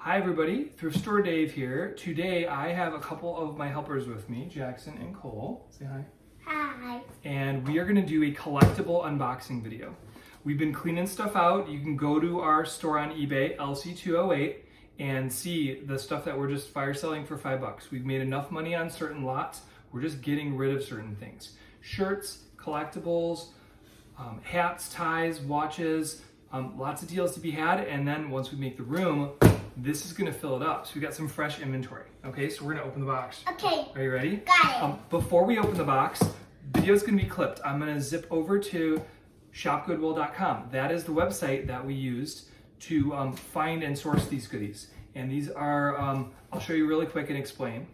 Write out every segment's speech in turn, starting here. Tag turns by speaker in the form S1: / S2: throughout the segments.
S1: Hi everybody, Thrift Store Dave here. Today I have a couple of my helpers with me, Jackson and Cole. Say hi.
S2: Hi.
S1: And we are going to do a collectible unboxing video. We've been cleaning stuff out. You can go to our store on eBay, LC208, and see the stuff that we're just fire selling for $5. We've made enough money on certain lots. We're just getting rid of certain things. Shirts, collectibles, hats, ties, watches, lots of deals to be had. And then once we make the room, this is gonna fill it up. So we got some fresh inventory. Okay, so we're gonna open the box.
S2: Okay.
S1: Are you ready?
S2: Got it.
S1: Before we open the box, video's gonna be clipped. I'm gonna zip over to shopgoodwill.com. That is the website that we used to find and source these goodies. And these are, I'll show you really quick and explain.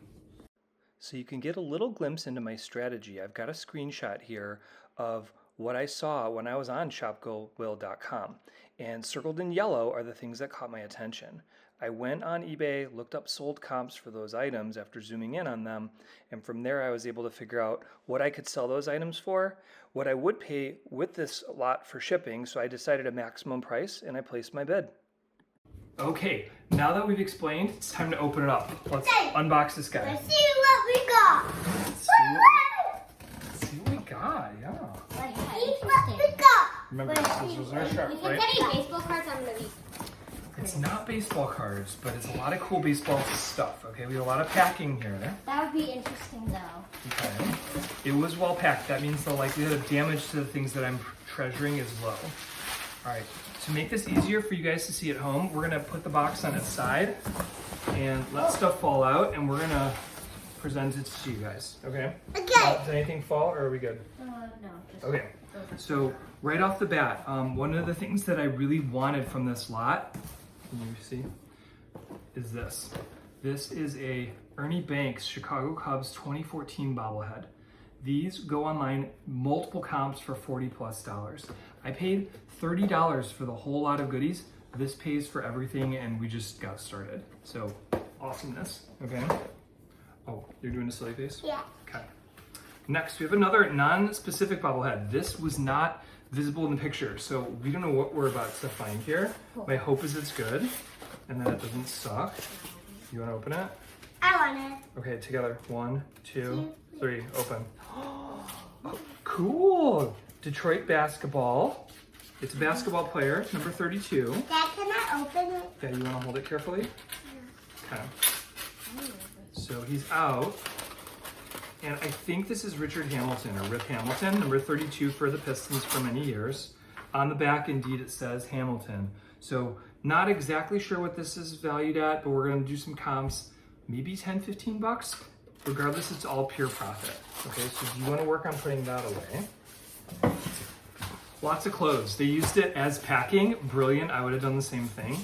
S1: So you can get a little glimpse into my strategy. I've got a screenshot here of what I saw when I was on shopgoodwill.com. And circled in yellow are the things that caught my attention. I went on eBay, looked up sold comps for those items after zooming in on them, and from there I was able to figure out what I could sell those items for, what I would pay with this lot for shipping, so I decided a maximum price and I placed my bid. Okay, now that we've explained, it's time to open it up. Let's unbox this guy.
S2: Let's see what we got.
S1: Let's see what we got, yeah.
S2: See what we got.
S1: Remember, scissors are sharp,
S3: We can
S1: right?
S3: get any baseball cards on the leaf.
S1: It's not baseball cards, but it's a lot of cool baseball stuff, okay? We have a lot of packing here.
S3: That would be interesting though.
S1: Okay. It was well packed. That means the likelihood of damage to the things that I'm treasuring is low. All right, to make this easier for you guys to see at home, we're gonna put the box on its side and let stuff fall out, and we're gonna present it to you guys, okay?
S2: Okay.
S1: Does anything fall, or are we good?
S3: No. Just
S1: Okay, so right off the bat, one of the things that I really wanted from this lot, can you see, is this. This is a Ernie Banks Chicago Cubs 2014 bobblehead. These go online, multiple comps for $40+. I paid $30 for the whole lot of goodies. This pays for everything, and we just got started. So, awesomeness, okay? Oh, you're doing a silly face?
S2: Yeah.
S1: Okay. Next, we have another non-specific bobblehead. This was not visible in the picture, so we don't know what we're about to find here. My hope is it's good, and that it doesn't suck. You wanna open it?
S2: I want it.
S1: Okay, together. 1, 2, 3, open. Oh, cool! Detroit basketball. It's a basketball player, number 32.
S2: Dad, can I open it?
S1: Yeah, you wanna hold it carefully? Okay. So he's out. And I think this is Richard Hamilton, or Rip Hamilton, number 32 for the Pistons for many years. On the back, indeed, it says Hamilton. So not exactly sure what this is valued at, but we're gonna do some comps, maybe 10, 15 bucks. Regardless, it's all pure profit. Okay, so if you wanna work on putting that away. Lots of clothes. They used it as packing. Brilliant, I would have done the same thing.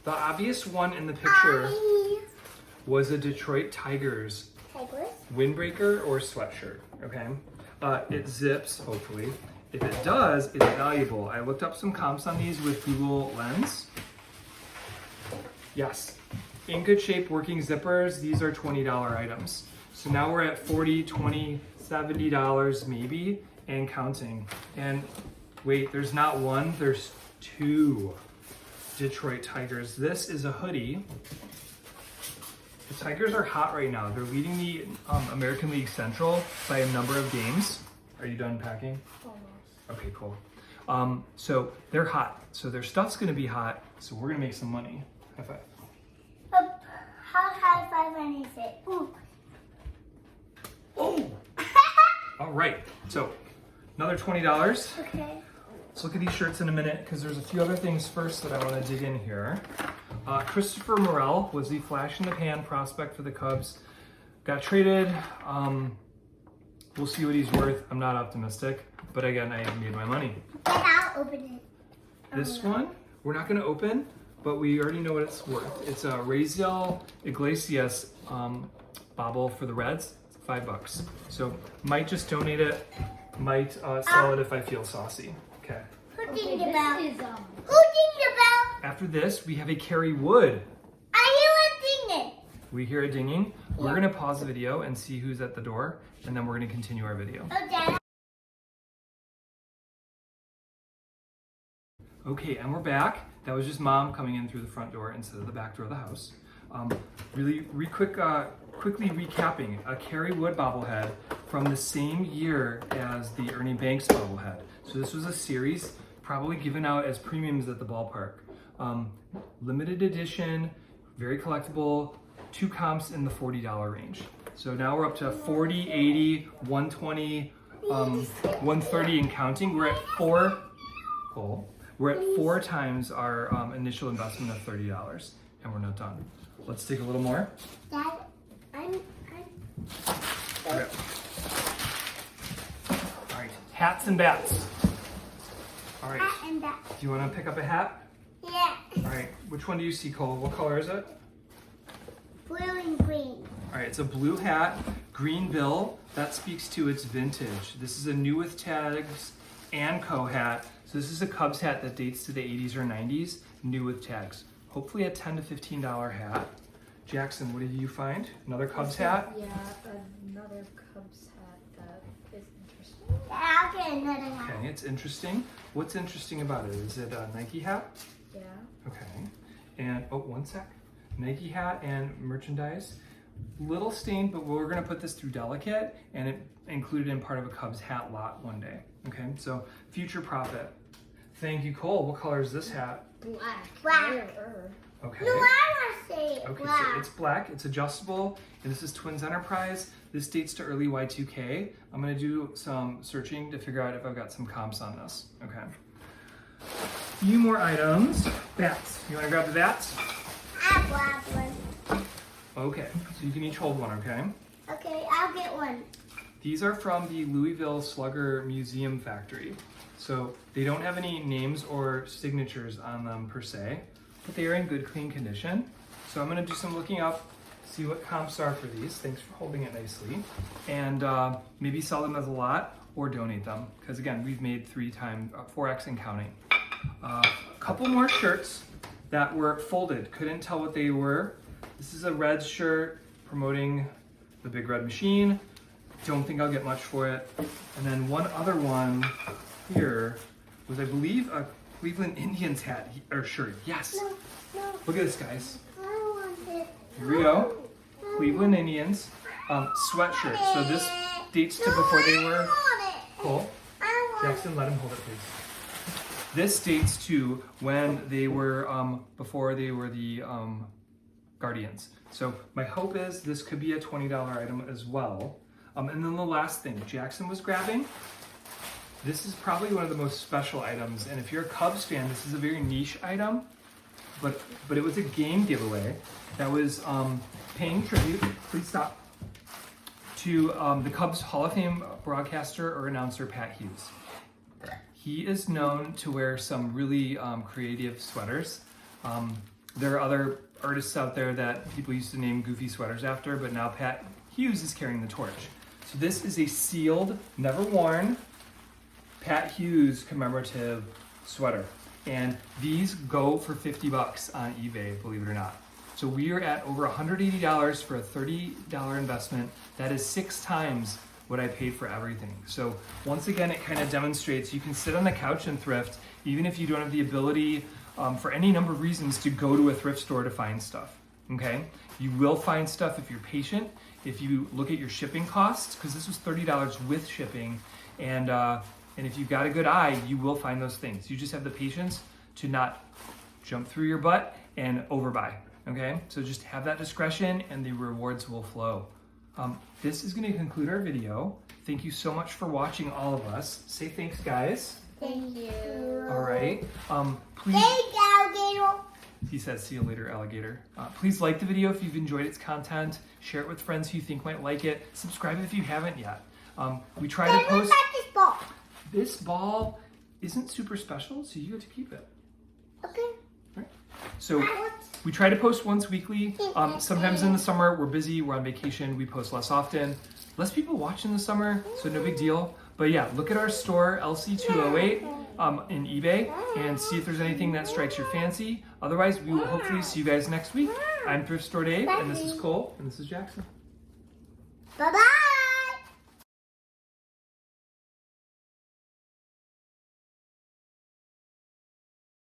S1: The obvious one in the picture was a Detroit Tigers windbreaker or sweatshirt, okay? It zips, hopefully. If it does, it's valuable. I looked up some comps on these with Google Lens. Yes, in good shape, working zippers, these are $20 items. So now we're at $40, $20, $70 maybe, and counting. And wait, there's not one, there's 2 Detroit Tigers. This is a hoodie. The Tigers are hot right now. They're leading the American League Central by a number of games. Are you done packing?
S3: Almost.
S1: Okay, cool. So they're hot. So their stuff's gonna be hot. So we're gonna make some money. High five.
S2: How high five and is it? Ooh.
S1: Oh! All right, so another $20.
S2: Okay.
S1: Let's look at these shirts in a minute, because there's a few other things first that I wanna dig in here. Christopher Morel was the flash in the pan prospect for the Cubs. Got traded. We'll see what he's worth. I'm not optimistic, but again, I made my money.
S2: Dad, I'll open it.
S1: This one, we're not gonna open, but we already know what it's worth. It's a Resell Iglesias bobble for the Reds, it's $5. So might just donate it, might sell it if I feel saucy. Okay.
S2: Who
S3: Okay,
S2: ding the
S3: this
S2: bell?
S3: is
S2: Who ding the bell?
S1: After this, we have a kerrywood.
S2: Are you a ding it?
S1: We hear a dinging. We're gonna pause the video and see who's at the door, and then we're gonna continue our video.
S2: Oh, Dad.
S1: Okay, and we're back. That was just mom coming in through the front door instead of the back door of the house. Quickly recapping, a kerrywood bobblehead from the same year as the Ernie Banks bobblehead. So this was a series probably given out as premiums at the ballpark. Limited edition, very collectible, 2 comps in the $40 range. So now we're up to 40, 80, 120, 130 and counting. We're at 4. Cool. We're at 4 times our initial investment of $30, and we're not done. Let's take a little more.
S2: Dad,
S1: Okay. All right, hats and bats. All right,
S2: hat and that.
S1: do you want to pick up a hat?
S2: Yeah.
S1: All right, which one do you see, Cole? What color is it?
S2: Blue and green.
S1: All right, it's a blue hat, green bill. That speaks to its vintage. This is a new with tags and co hat. So this is a Cubs hat that dates to the 80s or 90s, new with tags. Hopefully a $10 to $15 hat. Jackson, what did you find? Another Cubs hat?
S3: Yeah, another Cubs hat that is interesting.
S2: I'll get another hat.
S1: Okay, it's interesting. What's interesting about it? Is it a Nike hat?
S3: Yeah.
S1: Okay. And, oh, one sec. Nike hat and merchandise. Little stained, but we're gonna put this through Delicate and it included in part of a Cubs hat lot one day. Okay, so future profit. Thank you, Cole. What color is this hat?
S3: Black.
S2: Black.
S1: Okay.
S2: No, I want to say
S1: Okay,
S2: black.
S1: so it's black, it's adjustable, and this is Twins Enterprise. This dates to early Y2K. I'm gonna do some searching to figure out if I've got some comps on this. Okay. Few more items. Bats. You wanna grab the bats?
S2: I black one.
S1: Okay, so you can each hold one, okay?
S2: Okay, I'll get one.
S1: These are from the Louisvilleslugger Museum Factory. So they don't have any names or signatures on them per se, but they are in good, clean condition. So I'm gonna do some looking up, see what comps are for these. Thanks for holding it nicely. And maybe sell them as a lot or donate them. Because again, we've made 4X and counting. A couple more shirts that were folded. Couldn't tell what they were. This is a red shirt promoting the Big Red Machine. Don't think I'll get much for it. And then one other one here was, I believe, a Cleveland Indians hat or shirt. Yes.
S2: No, no,
S1: Look at this, guys.
S2: I don't want it.
S1: Here we go. Cleveland Indians sweatshirt. So this dates to before they were.
S2: I want it.
S1: Cool.
S2: I want
S1: Jackson, let him hold it, please. This dates to when they were before they were the Guardians. So my hope is this could be a $20 item as well. And then the last thing Jackson was grabbing. This is probably one of the most special items, and if you're a Cubs fan, this is a very niche item, but it was a game giveaway that was paying tribute, please stop, to the Cubs Hall of Fame broadcaster or announcer, Pathughes. He is known to wear some really creative sweaters. There are other artists out there that people used to name goofy sweaters after, but now Pathughes is carrying the torch. So this is a sealed, never worn, Pathughes commemorative sweater. And these go for $50 on eBay, believe it or not. So we are at over $180 for a $30 investment. That is 6 times what I paid for everything. So once again, it kind of demonstrates you can sit on the couch and thrift, even if you don't have the ability for any number of reasons to go to a thrift store to find stuff, okay? You will find stuff if you're patient, if you look at your shipping costs, because this was $30 with shipping, and if you've got a good eye, you will find those things. You just have the patience to not jump through your butt and overbuy, okay? So just have that discretion and the rewards will flow. This is gonna conclude our video. Thank you so much for watching all of us. Say thanks, guys.
S3: Thank you.
S1: All right. Please.
S2: Thank alligator.
S1: He says, "See you later, alligator." Please like the video if you've enjoyed its content. Share it with friends who you think might like it. Subscribe if you haven't yet. We try to
S2: Tell me
S1: post.
S2: about this ball.
S1: This ball isn't super special, so you get to keep it.
S2: Okay.
S1: Right. So we try to post once weekly. Sometimes in the summer we're busy, we're on vacation, we post less often. Less people watch in the summer, so no big deal. But yeah, look at our store, LC208, in eBay, and see if there's anything that strikes your fancy. Otherwise, we will hopefully see you guys next week. I'm Thrift Store Dave, and this is Cole, and this is Jackson.
S2: Bye-bye.